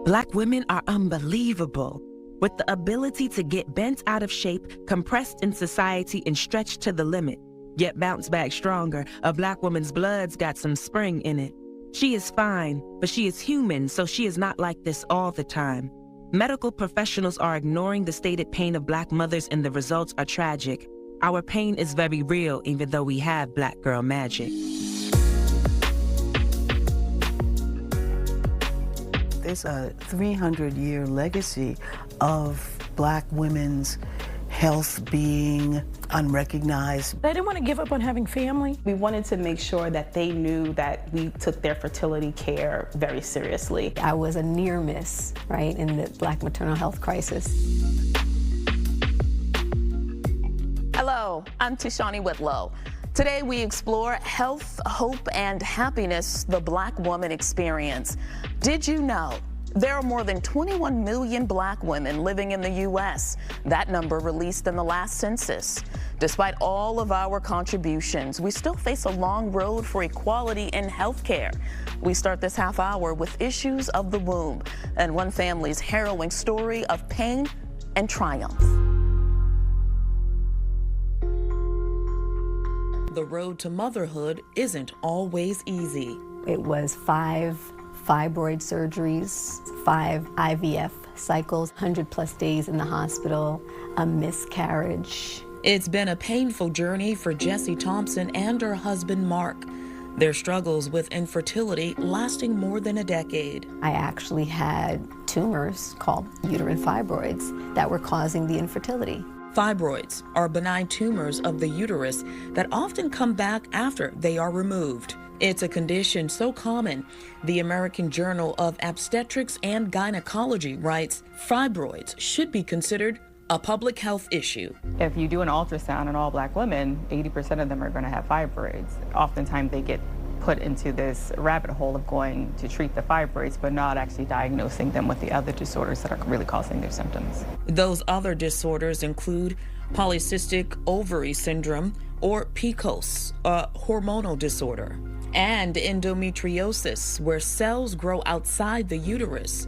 Black women are unbelievable, with the ability to get bent out of shape, compressed in society, and stretched to the limit, yet bounce back stronger. A Black woman's blood's got some spring in it. She is fine, but she is human, so she is not like this all the time. Medical professionals are ignoring the stated pain of Black mothers, and the results are tragic. Our pain is very real, even though we have Black girl magic. There's a 300-year legacy of Black women's health being unrecognized. They didn't want to give up on having family. We wanted to make sure that they knew that we took their fertility care very seriously. I was a near miss, right, in the Black maternal health crisis. Hello, I'm Tishani Whitlow. Today we explore health, hope, and happiness the Black woman experience. Did you know there are more than 21 million Black women living in the U.S.? That number released in the last census. Despite all of our contributions, we still face a long road for equality in health care. We start this half hour with issues of the womb and one family's harrowing story of pain and triumph. The road to motherhood isn't always easy. It was 5 fibroid surgeries, 5 IVF cycles, 100+ days in the hospital, a miscarriage. It's been a painful journey for Gessie Thompson and her husband, Mark. Their struggles with infertility lasting more than a decade. I actually had tumors called uterine fibroids that were causing the infertility. Fibroids are benign tumors of the uterus that often come back after they are removed. It's a condition so common, the American Journal of Obstetrics and Gynecology writes, fibroids should be considered a public health issue. If you do an ultrasound on all Black women, 80% of them are going to have fibroids. Oftentimes they get put into this rabbit hole of going to treat the fibroids, but not actually diagnosing them with the other disorders that are really causing their symptoms. Those other disorders include polycystic ovary syndrome, or PCOS, a hormonal disorder, and endometriosis, where cells grow outside the uterus.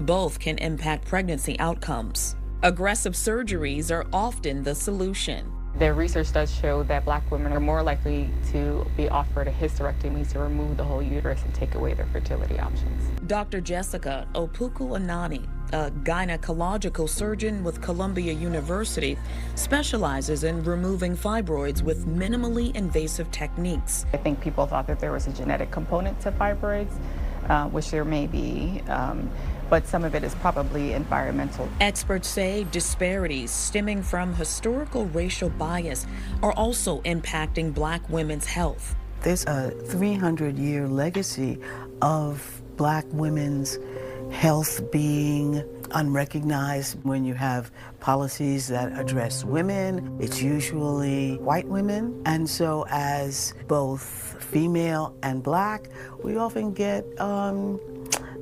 Both can impact pregnancy outcomes. Aggressive surgeries are often the solution. Their research does show that Black women are more likely to be offered a hysterectomy to remove the whole uterus and take away their fertility options. Dr. Jessica Opoku Anane, a gynecological surgeon with Columbia University, specializes in removing fibroids with minimally invasive techniques. I think people thought that there was a genetic component to fibroids, which there may be, but some of it is probably environmental. Experts say disparities stemming from historical racial bias are also impacting Black women's health. There's a 300-year legacy of Black women's health being unrecognized. When you have policies that address women, it's usually white women. And so as both female and Black, we often get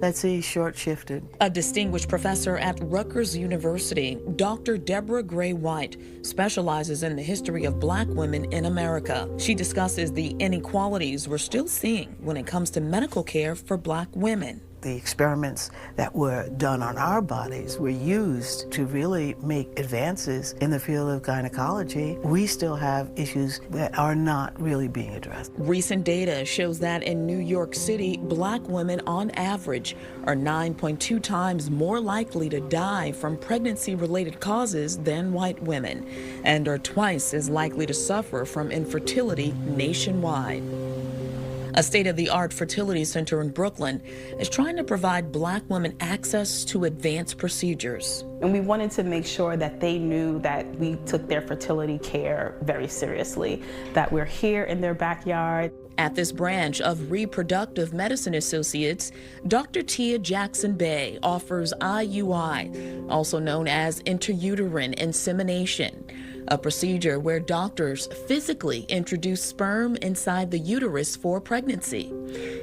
let's see, short-shifted. A distinguished professor at Rutgers University, Dr. Deborah Gray White, specializes in the history of Black women in America. She discusses the inequalities we're still seeing when it comes to medical care for Black women. The experiments that were done on our bodies were used to really make advances in the field of gynecology. We still have issues that are not really being addressed. Recent data shows that in New York City, Black women on average are 9.2 times more likely to die from pregnancy-related causes than white women, and are twice as likely to suffer from infertility nationwide. A state-of-the-art fertility center in Brooklyn is trying to provide Black women access to advanced procedures. And we wanted to make sure that they knew that we took their fertility care very seriously, that we're here in their backyard. At this branch of Reproductive Medicine Associates, Dr. Tia Jackson Bey offers IUI, also known as intrauterine insemination, a procedure where doctors physically introduce sperm inside the uterus for pregnancy.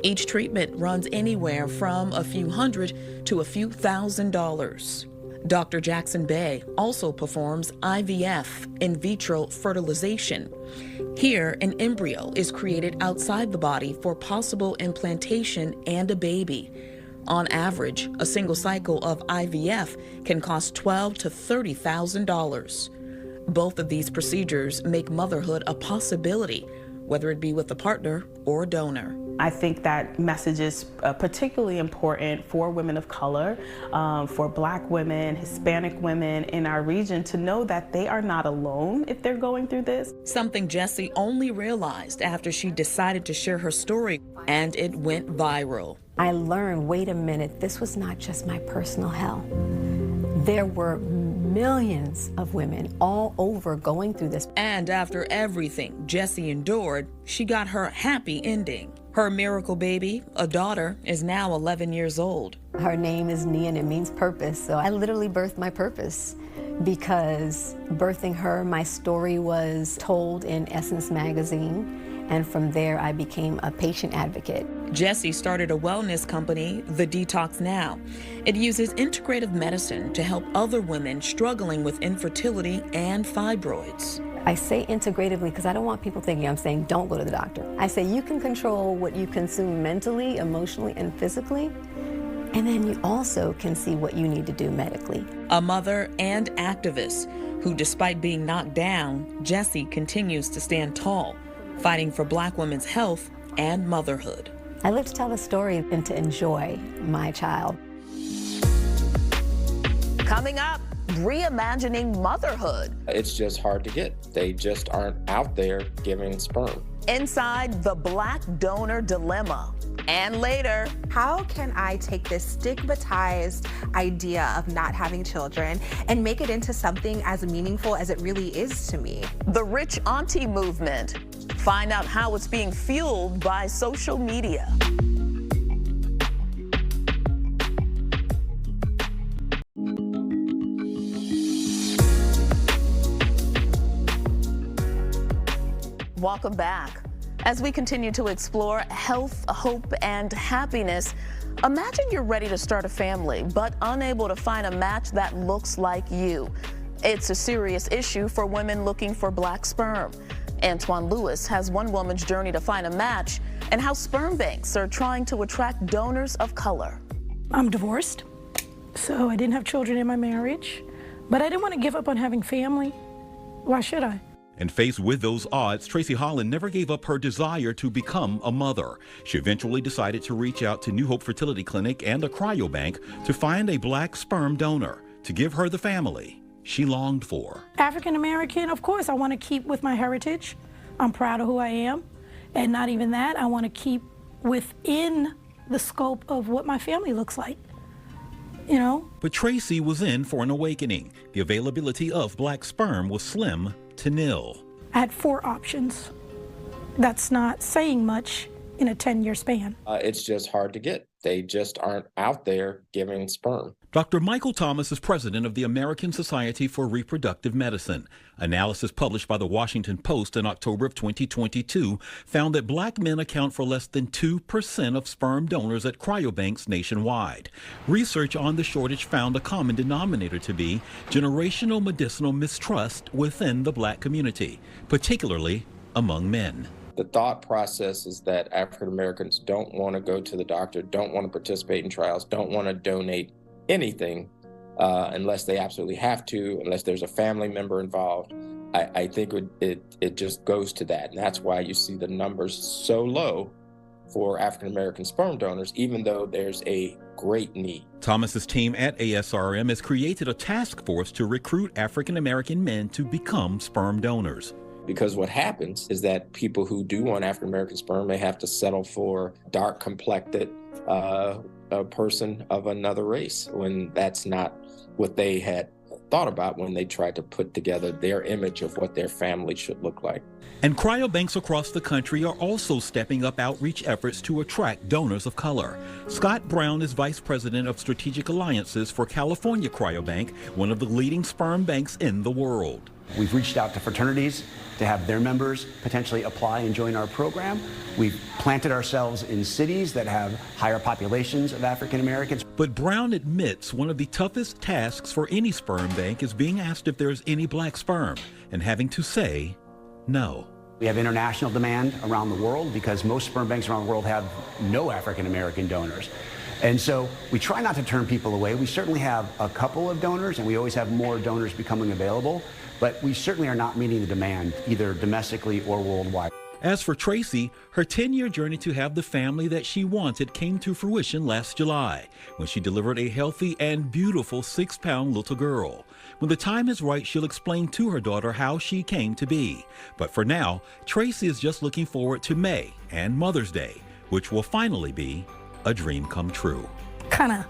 Each treatment runs anywhere from a few $100 to a few $1,000s. Dr. Jackson Bey also performs IVF, in vitro fertilization. Here, an embryo is created outside the body for possible implantation and a baby. On average, a single cycle of IVF can cost $12,000 to $30,000. Both of these procedures make motherhood a possibility, whether it be with a partner or a donor. I think that message is particularly important for women of color, for Black women, Hispanic women in our region, to know that they are not alone if they're going through this. Something Gessie only realized after she decided to share her story, and it went viral. I learned, wait a minute, this was not just my personal hell. There were millions of women all over going through this. And after everything Gessie endured, she got her happy ending. Her miracle baby, a daughter, is now 11 years old. Her name is Nia and it means purpose. So I literally birthed my purpose, because birthing her, my story was told in Essence magazine. And from there, I became a patient advocate. Gessie started a wellness company, the Detox Now. It uses integrative medicine to help other women struggling with infertility and fibroids. I say integratively because I don't want people thinking I'm saying don't go to the doctor. I say you can control what you consume mentally, emotionally, and physically, and then you also can see what you need to do medically. A mother and activist who, despite being knocked down, Gessie continues to stand tall, fighting for Black women's health and motherhood. I live to tell the story and to enjoy my child. Coming up, reimagining motherhood. It's just hard to get. They just aren't out there giving sperm. Inside the Black donor dilemma. And later, how can I take this stigmatized idea of not having children and make it into something as meaningful as it really is to me? The rich auntie movement. Find out how it's being fueled by social media. Welcome back. As we continue to explore health, hope, and happiness, imagine you're ready to start a family, but unable to find a match that looks like you. It's a serious issue for women looking for Black sperm. ANTWAN Lewis has one woman's journey to find a match and how sperm banks are trying to attract donors of color. I'm divorced, so I didn't have children in my marriage, but I didn't want to give up on having family. Why should I? And faced with those odds, Tracy Holland never gave up her desire to become a mother. She eventually decided to reach out to New Hope Fertility Clinic and a cryobank to find a Black sperm donor to give her the family she longed for. African American, of course, I want to keep with my heritage. I'm proud of who I am. And not even that, I want to keep within the scope of what my family looks like, you know? But Tracy was in for an awakening. The availability of Black sperm was slim to nil. I had 4 options. That's not saying much in a 10-year span. It's just hard to get. They just aren't out there giving sperm. Dr. Michael Thomas is president of the American Society for Reproductive Medicine. Analysis published by the Washington Post in October of 2022 found that Black men account for less than 2% of sperm donors at cryobanks nationwide. Research on the shortage found a common denominator to be generational medicinal mistrust within the Black community, particularly among men. The thought process is that African Americans don't want to go to the doctor, don't want to participate in trials, don't want to donate anything unless they absolutely have to, unless there's a family member involved. I think it just goes to that. And that's why you see the numbers so low for African American sperm donors, even though there's a great need. Thomas's team at ASRM has created a task force to recruit African American men to become sperm donors. Because what happens is that people who do want African American sperm may have to settle for dark complected a person of another race, when that's not what they had thought about when they tried to put together their image of what their family should look like. And cryobanks across the country are also stepping up outreach efforts to attract donors of color. Scott Brown is Vice President of Strategic Alliances for California Cryobank, one of the leading sperm banks in the world. We've reached out to fraternities to have their members potentially apply and join our program. We've planted ourselves in cities that have higher populations of African Americans. But Brown admits one of the toughest tasks for any sperm bank is being asked if there's any Black sperm and having to say no. We have international demand around the world because most sperm banks around the world have no African American donors. And so we try not to turn people away. We certainly have a couple of donors, and we always have more donors becoming available, but we certainly are not meeting the demand, either domestically or worldwide. As for Tracy, her 10-year journey to have the family that she wanted came to fruition last July when she delivered a healthy and beautiful 6-pound little girl. When the time is right, she'll explain to her daughter how she came to be. But for now, Tracy is just looking forward to May and Mother's Day, which will finally be a dream come true. Kind of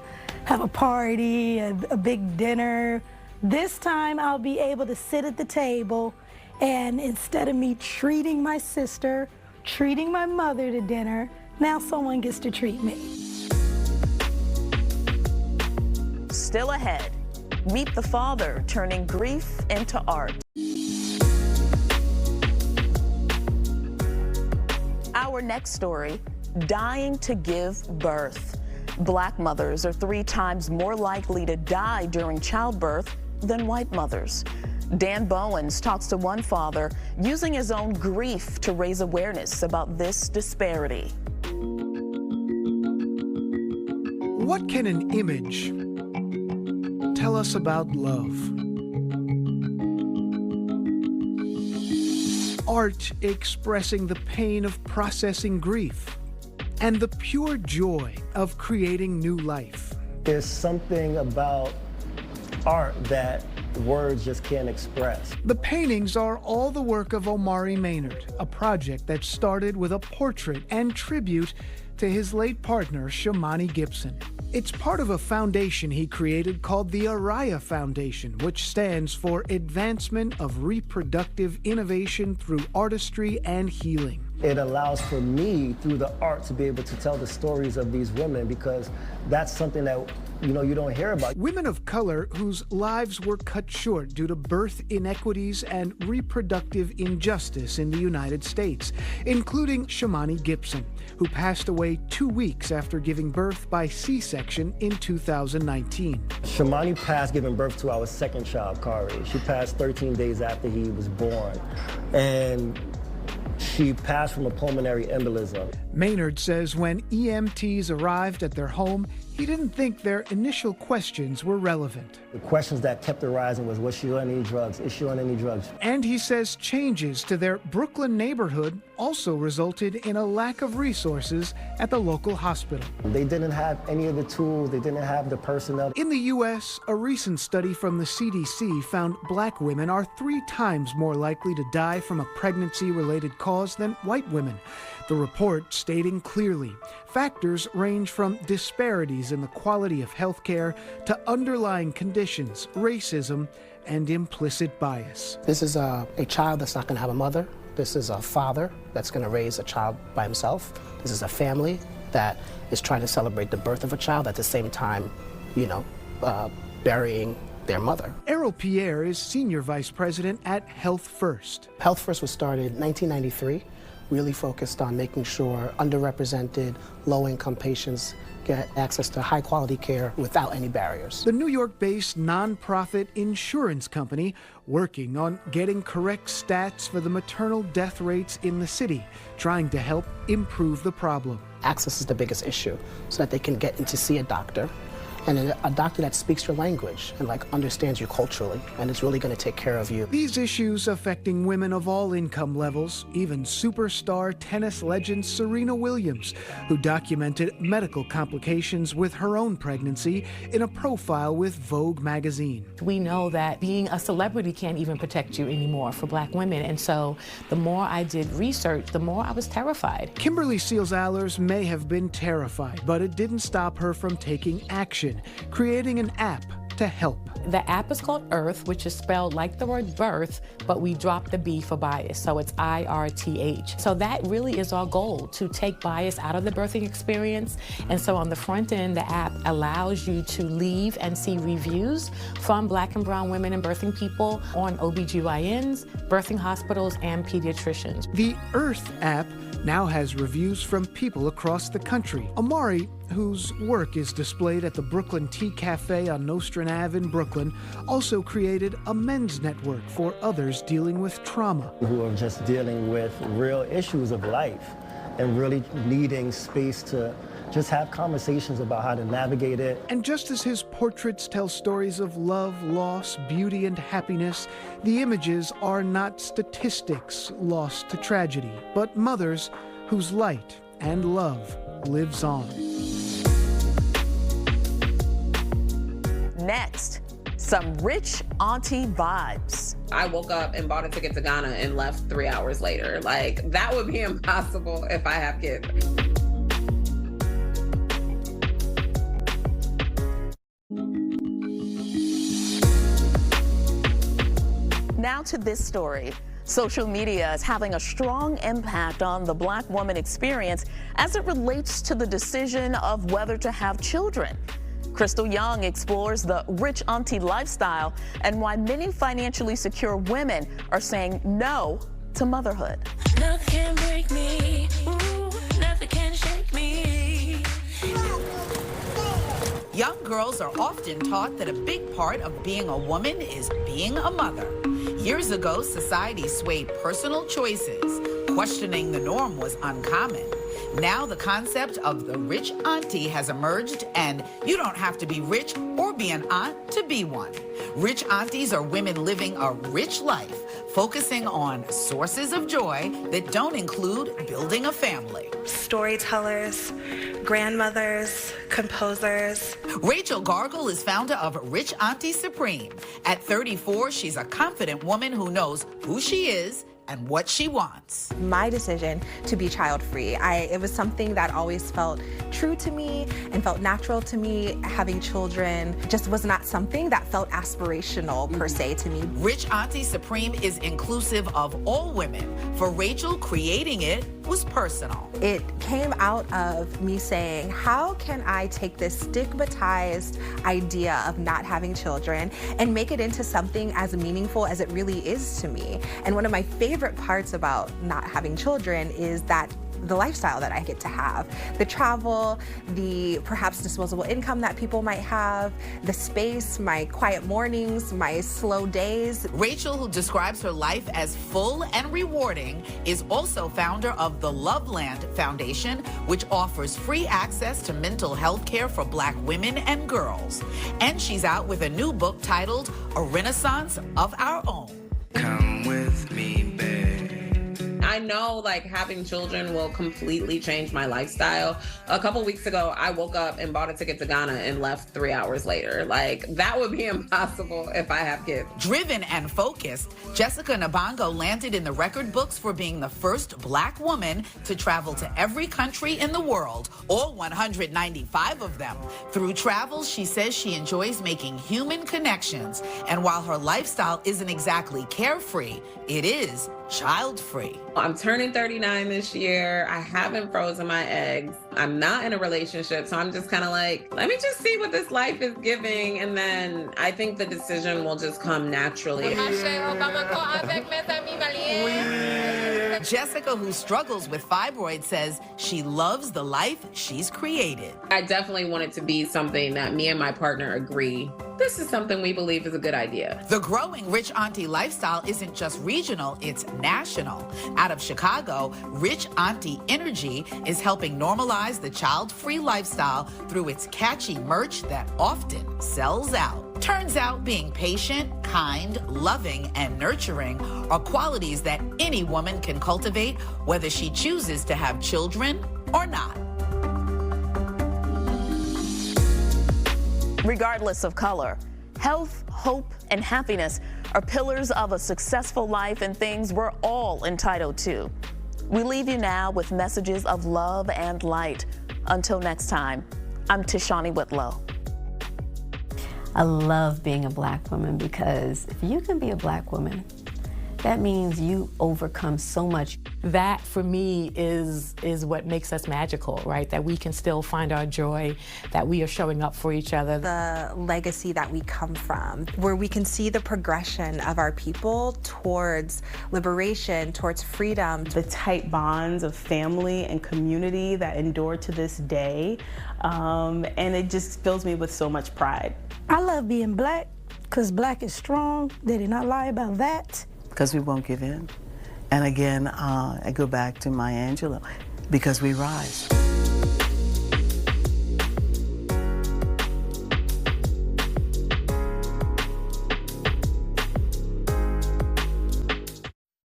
have a party, a big dinner. This time I'll be able to sit at the table, and instead of me treating my sister, treating my mother to dinner, now someone gets to treat me. Still ahead, meet the father turning grief into art. Our next story, dying to give birth. Black mothers are 3 times more likely to die during childbirth than white mothers. Dan Bowens talks to one father using his own grief to raise awareness about this disparity. What can an image tell us about love? Art expressing the pain of processing grief and the pure joy of creating new life. There's something about art that words just can't express. The paintings are all the work of Omari Maynard, a project that started with a portrait and tribute to his late partner, Shamani Gibson. It's part of a foundation he created called the Araya Foundation, which stands for Advancement of Reproductive Innovation Through Artistry and Healing. It allows for me, through the art, to be able to tell the stories of these women, because that's something that you don't hear about. Women of color whose lives were cut short due to birth inequities and reproductive injustice in the United States, including Shamani Gibson, who passed away 2 weeks after giving birth by C-section in 2019. Shamani passed giving birth to our second child, Kari. She passed 13 days after he was born. And she passed from a pulmonary embolism. Maynard says when EMTs arrived at their home, he didn't think their initial questions were relevant. The questions that kept arising was she on any drugs? Is she on any drugs? And he says changes to their Brooklyn neighborhood also resulted in a lack of resources at the local hospital. They didn't have any of the tools, they didn't have the personnel. In the U.S., a recent study from the CDC found black women are 3 times more likely to die from a pregnancy-related cause than white women. The report stating clearly, factors range from disparities in the quality of health care to underlying conditions, racism, and implicit bias. This is a child that's not going to have a mother. This is a father that's going to raise a child by himself. This is a family that is trying to celebrate the birth of a child at the same time, burying their mother. Errol Pierre is Senior Vice President at Health First. Health First was started in 1993, really focused on making sure underrepresented, low-income patients get access to high-quality care without any barriers. The New York-based nonprofit insurance company working on getting correct stats for the maternal death rates in the city, trying to help improve the problem. Access is the biggest issue, so that they can get in to see a doctor, and a doctor that speaks your language and understands you culturally and is really going to take care of you. These issues affecting women of all income levels, even superstar tennis legend Serena Williams, who documented medical complications with her own pregnancy in a profile with Vogue magazine. We know that being a celebrity can't even protect you anymore for black women, and so the more I did research, the more I was terrified. Kimberly Seals-Allers may have been terrified, but it didn't stop her from taking action, creating an app to help. The app is called Earth, which is spelled like the word birth, but we dropped the B for bias, so it's IRTH. So that really is our goal, to take bias out of the birthing experience. And so on the front end, the app allows you to leave and see reviews from black and brown women and birthing people on OBGYNs, birthing hospitals, and pediatricians. The Earth app now has reviews from people across the country. Omari, whose work is displayed at the Brooklyn Tea Cafe on Nostrand Ave in Brooklyn, also created a men's network for others dealing with trauma. Who are just dealing with real issues of life and really needing space to just have conversations about how to navigate it. And just as his portraits tell stories of love, loss, beauty, and happiness, the images are not statistics lost to tragedy, but mothers whose light and love lives on. Next, some rich auntie vibes. I woke up and bought a ticket to Ghana and left 3 hours later. Like, that would be impossible if I have kids. Now to this story. Social media is having a strong impact on the Black woman experience as it relates to the decision of whether to have children. Crystal Young explores the rich auntie lifestyle and why many financially secure women are saying no to motherhood. Nothing can break me. Ooh, nothing can shake me. Young girls are often taught that a big part of being a woman is being a mother. Years ago, society swayed personal choices. Questioning the norm was uncommon. Now the concept of the rich auntie has emerged, and you don't have to be rich or be an aunt to be one. Rich aunties are women living a rich life, focusing on sources of joy that don't include building a family. Storytellers, grandmothers, composers. Rachel Gargle is founder of Rich Auntie Supreme. At 34, she's a confident woman who knows who she is and what she wants. My decision to be child-free, it was something that always felt true to me and felt natural to me. Having children just was not something that felt aspirational per se to me. Rich Auntie Supreme is inclusive of all women. For Rachel, creating it was personal. It came out of me saying, how can I take this stigmatized idea of not having children and make it into something as meaningful as it really is to me? And one of my favorite parts about not having children is that the lifestyle that I get to have. The travel, the perhaps disposable income that people might have, the space, my quiet mornings, my slow days. Rachel, who describes her life as full and rewarding, is also founder of the Loveland Foundation, which offers free access to mental health care for Black women and girls. And she's out with a new book titled A Renaissance of Our Own. Come with me, babe. I know like having children will completely change my lifestyle. A couple weeks ago, I woke up and bought a ticket to Ghana and left 3 hours later. Like, that would be impossible if I have kids. Driven and focused, Jessica Nabongo landed in the record books for being the first Black woman to travel to every country in the world, all 195 of them. Through travel, she says she enjoys making human connections. And while her lifestyle isn't exactly carefree, it is child-free. I'm turning 39 this year. I haven't frozen my eggs. I'm not in a relationship, so I'm just kind of like, let me just see what this life is giving, and then I think the decision will just come naturally. Jessica, who struggles with fibroids, says she loves the life she's created. I definitely want it to be something that me and my partner agree. This is something we believe is a good idea. The growing Rich Auntie lifestyle isn't just regional, it's national. Out of Chicago, Rich Auntie Energy is helping normalize the child-free lifestyle through its catchy merch that often sells out. Turns out being patient, kind, loving, and nurturing are qualities that any woman can cultivate, whether she chooses to have children or not. Regardless of color, health, hope, and happiness are pillars of a successful life and things we're all entitled to. We leave you now with messages of love and light. Until next time, I'm Tishani Whitlow. I love being a Black woman because if you can be a Black woman, that means you overcome so much. That, for me, is what makes us magical, right? That we can still find our joy, that we are showing up for each other. The legacy that we come from, where we can see the progression of our people towards liberation, towards freedom. The tight bonds of family and community that endure to this day, and it just fills me with so much pride. I love being Black because Black is strong. They did not lie about that. Because we won't give in. And again, I go back to Maya Angelou, because we rise.